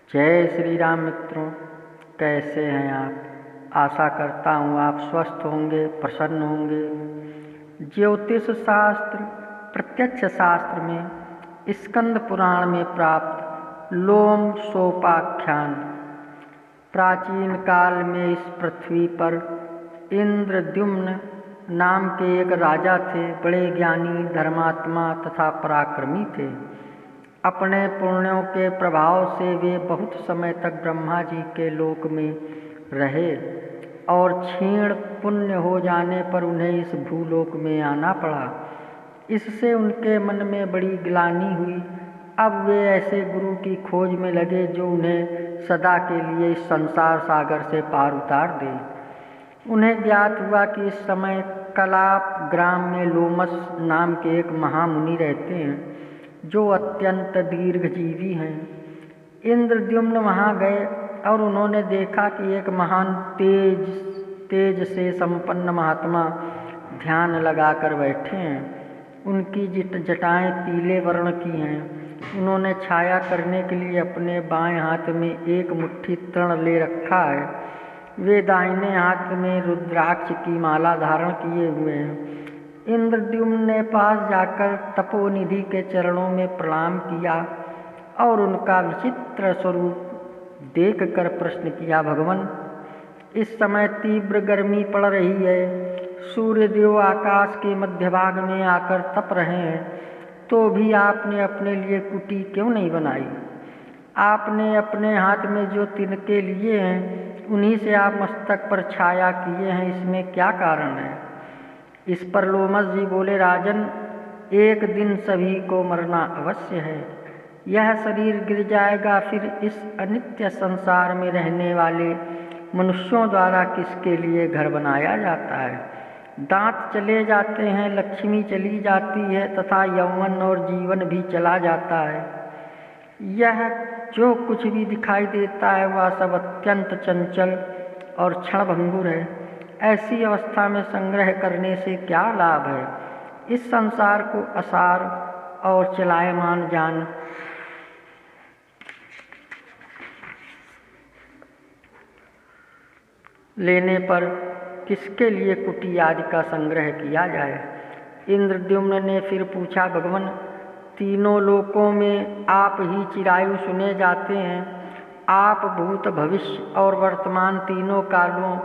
जय श्री राम मित्रों, कैसे हैं आप। आशा करता हूँ आप स्वस्थ होंगे, प्रसन्न होंगे। ज्योतिष शास्त्र प्रत्यक्ष शास्त्र में स्कंद पुराण में प्राप्त लोम सोपाख्यान। प्राचीन काल में इस पृथ्वी पर इंद्रद्युम्न नाम के एक राजा थे। बड़े ज्ञानी, धर्मात्मा तथा पराक्रमी थे। अपने पुण्यों के प्रभाव से वे बहुत समय तक ब्रह्मा जी के लोक में रहे और क्षीण पुण्य हो जाने पर उन्हें इस भूलोक में आना पड़ा। इससे उनके मन में बड़ी ग्लानि हुई। अब वे ऐसे गुरु की खोज में लगे जो उन्हें सदा के लिए इस संसार सागर से पार उतार दे। उन्हें ज्ञात हुआ कि इस समय कलाप ग्राम में लोमस नाम के एक महामुनि रहते हैं जो अत्यंत दीर्घजीवी हैं। इंद्रद्युम्न वहाँ गए और उन्होंने देखा कि एक महान तेज से संपन्न महात्मा ध्यान लगाकर बैठे हैं। उनकी जटाएं पीले वर्ण की हैं। उन्होंने छाया करने के लिए अपने बाएं हाथ में एक मुट्ठी तृण ले रखा है। वे दाहिने हाथ में रुद्राक्ष की माला धारण किए हुए हैं। इंद्रद्युम्न ने पास जाकर तपोनिधि के चरणों में प्रणाम किया और उनका विचित्र स्वरूप देखकर प्रश्न किया, भगवान, इस समय तीव्र गर्मी पड़ रही है। सूर्यदेव आकाश के मध्य भाग में आकर तप रहे हैं, तो भी आपने अपने लिए कुटी क्यों नहीं बनाई? आपने अपने हाथ में जो तिनके लिए हैं उन्हीं से आप मस्तक पर छाया किए हैं, इसमें क्या कारण है? इस पर लोमस जी बोले, राजन, एक दिन सभी को मरना अवश्य है। यह शरीर गिर जाएगा, फिर इस अनित्य संसार में रहने वाले मनुष्यों द्वारा किसके लिए घर बनाया जाता है? दांत चले जाते हैं, लक्ष्मी चली जाती है तथा यौवन और जीवन भी चला जाता है। यह जो कुछ भी दिखाई देता है वह सब अत्यंत चंचल और क्षणभंगुर है। ऐसी अवस्था में संग्रह करने से क्या लाभ है? इस संसार को असार और चलायमान जान लेने पर किसके लिए कुटी आदि का संग्रह किया जाए? इंद्रद्युम्न ने फिर पूछा, भगवान, तीनों लोकों में आप ही चिरायु सुने जाते हैं। आप भूत, भविष्य और वर्तमान तीनों कालों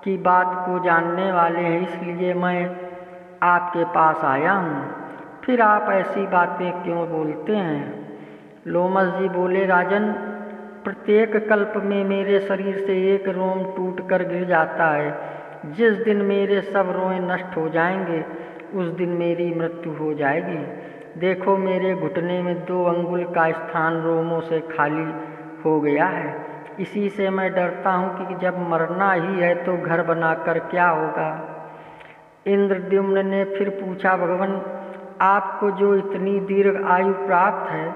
की बात को जानने वाले हैं, इसलिए मैं आपके पास आया हूँ। फिर आप ऐसी बातें क्यों बोलते हैं? लोमस जी बोले, राजन, प्रत्येक कल्प में मेरे शरीर से एक रोम टूटकर गिर जाता है। जिस दिन मेरे सब रोए नष्ट हो जाएंगे उस दिन मेरी मृत्यु हो जाएगी। देखो, मेरे घुटने में 2 अंगुल का स्थान रोमों से खाली हो गया है। इसी से मैं डरता हूँ कि जब मरना ही है तो घर बनाकर क्या होगा? इंद्रद्युम्न ने फिर पूछा, भगवान, आपको जो इतनी दीर्घ आयु प्राप्त है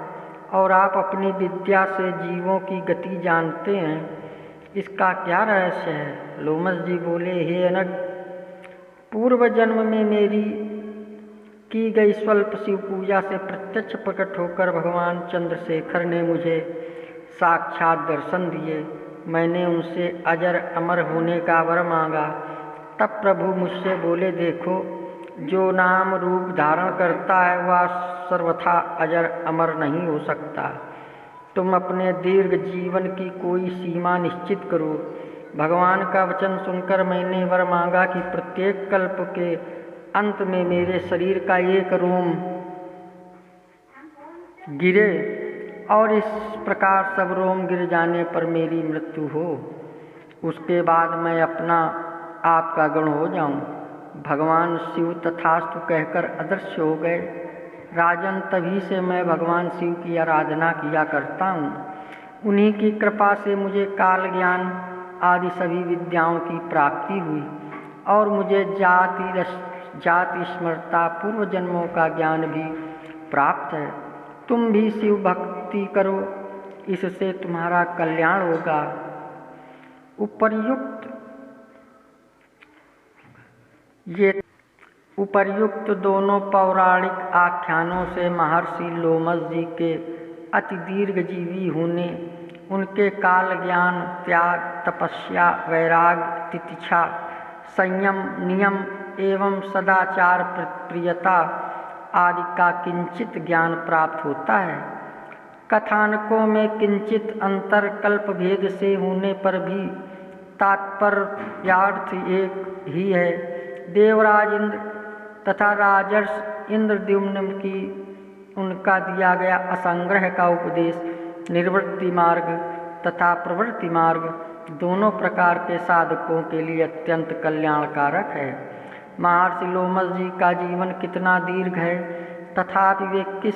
और आप अपनी विद्या से जीवों की गति जानते हैं, इसका क्या रहस्य है? लोमस जी बोले, हे अनग, पूर्व जन्म में मेरी की गई स्वल्प शिव पूजा से प्रत्यक्ष प्रकट होकर भगवान चंद्रशेखर ने मुझे साक्षात दर्शन दिए। मैंने उनसे अजर अमर होने का वर मांगा। तब प्रभु मुझसे बोले, देखो, जो नाम रूप धारण करता है वह सर्वथा अजर अमर नहीं हो सकता। तुम अपने दीर्घ जीवन की कोई सीमा निश्चित करो। भगवान का वचन सुनकर मैंने वर मांगा कि प्रत्येक कल्प के अंत में मेरे शरीर का एक रोम गिरे और इस प्रकार सब रोम गिर जाने पर मेरी मृत्यु हो। उसके बाद मैं अपना आपका गण हो जाऊं। भगवान शिव तथास्तु कहकर अदृश्य हो गए। राजन, तभी से मैं भगवान शिव की आराधना किया करता हूँ। उन्हीं की कृपा से मुझे काल ज्ञान आदि सभी विद्याओं की प्राप्ति हुई और मुझे जाति स्मृता पूर्व जन्मों का ज्ञान भी प्राप्त है। तुम भी शिव भक्ति करो, इससे तुम्हारा कल्याण होगा। उपर्युक्त दोनों पौराणिक आख्यानों से महर्षि लोमस जी के अति दीर्घजीवी होने उनके काल ज्ञान, त्याग, तपस्या, वैराग्य, तितिक्षा, संयम, नियम एवं सदाचार, प्रियता आदि का किंचित ज्ञान प्राप्त होता है। कथानकों में किंचित अंतर कल्प भेद से होने पर भी तात्पर्यार्थ एक ही है। देवराज इंद्र तथा राजर्ष इंद्रद्युम्न की उनका दिया गया असंग्रह का उपदेश निर्वृत्ति मार्ग तथा प्रवृत्ति मार्ग दोनों प्रकार के साधकों के लिए अत्यंत कल्याणकारक है। महर्षि लोमश जी का जीवन कितना दीर्घ है, तथापि वे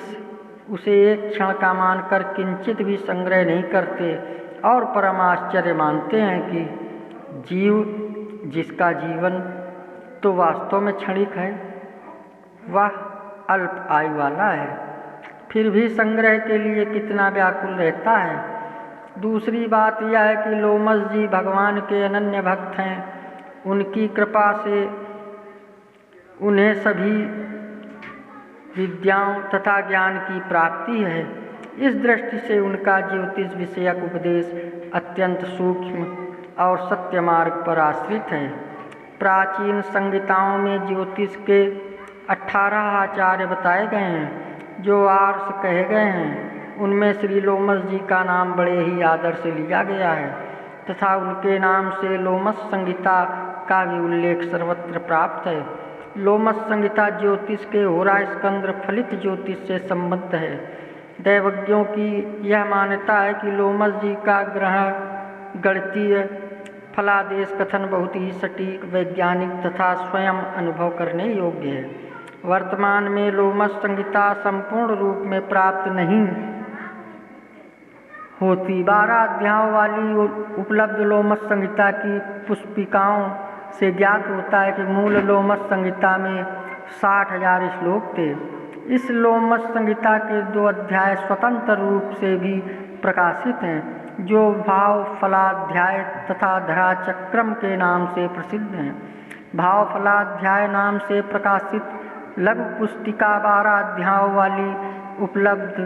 उसे एक क्षण का मानकर किंचित भी संग्रह नहीं करते और परम आश्चर्य मानते हैं कि जीव जिसका जीवन तो वास्तव में क्षणिक है, वह अल्प आयु वाला है, फिर भी संग्रह के लिए कितना व्याकुल रहता है। दूसरी बात यह है कि लोमश जी भगवान के अनन्य भक्त हैं। उनकी कृपा से उन्हें सभी विद्याओं तथा ज्ञान की प्राप्ति है। इस दृष्टि से उनका ज्योतिष विषयक उपदेश अत्यंत सूक्ष्म और सत्य मार्ग पर आश्रित है। प्राचीन संहिताओं में ज्योतिष के 18 आचार्य बताए गए हैं जो आर्ष कहे गए हैं। उनमें श्री लोमश जी का नाम बड़े ही आदर से लिया गया है तथा उनके नाम से लोमश संहिता का भी उल्लेख सर्वत्र प्राप्त है। लोमश संहिता ज्योतिष के होरा स्कंद्र फलित ज्योतिष से संबद्ध है। दैवज्ञों की यह मान्यता है कि लोमश जी का ग्रह गणितीय फलादेश कथन बहुत ही सटीक, वैज्ञानिक तथा स्वयं अनुभव करने योग्य है। वर्तमान में लोमश संहिता संपूर्ण रूप में प्राप्त नहीं होती। 12 अध्यायों वाली उपलब्ध लोमश संहिता की पुस्तिकाओं से ज्ञात होता है कि मूल लोमश संहिता में 60,000 श्लोक थे। इस लोमश संहिता के 2 अध्याय स्वतंत्र रूप से भी प्रकाशित हैं जो भाव फलाध्याय तथा धराचक्रम के नाम से प्रसिद्ध हैं। भाव फलाध्याय नाम से प्रकाशित लघु पुस्तिका 12 अध्यायों वाली उपलब्ध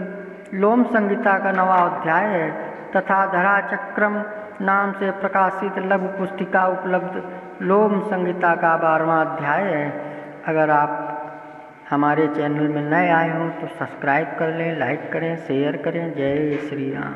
लोम संहिता का 9वां अध्याय है तथा धराचक्रम नाम से प्रकाशित लघु पुस्तिका उपलब्ध लोम संहिता का 12वां अध्याय है। अगर आप हमारे चैनल में नए आए हों तो सब्सक्राइब कर लें, लाइक करें, शेयर करें। जय श्री राम।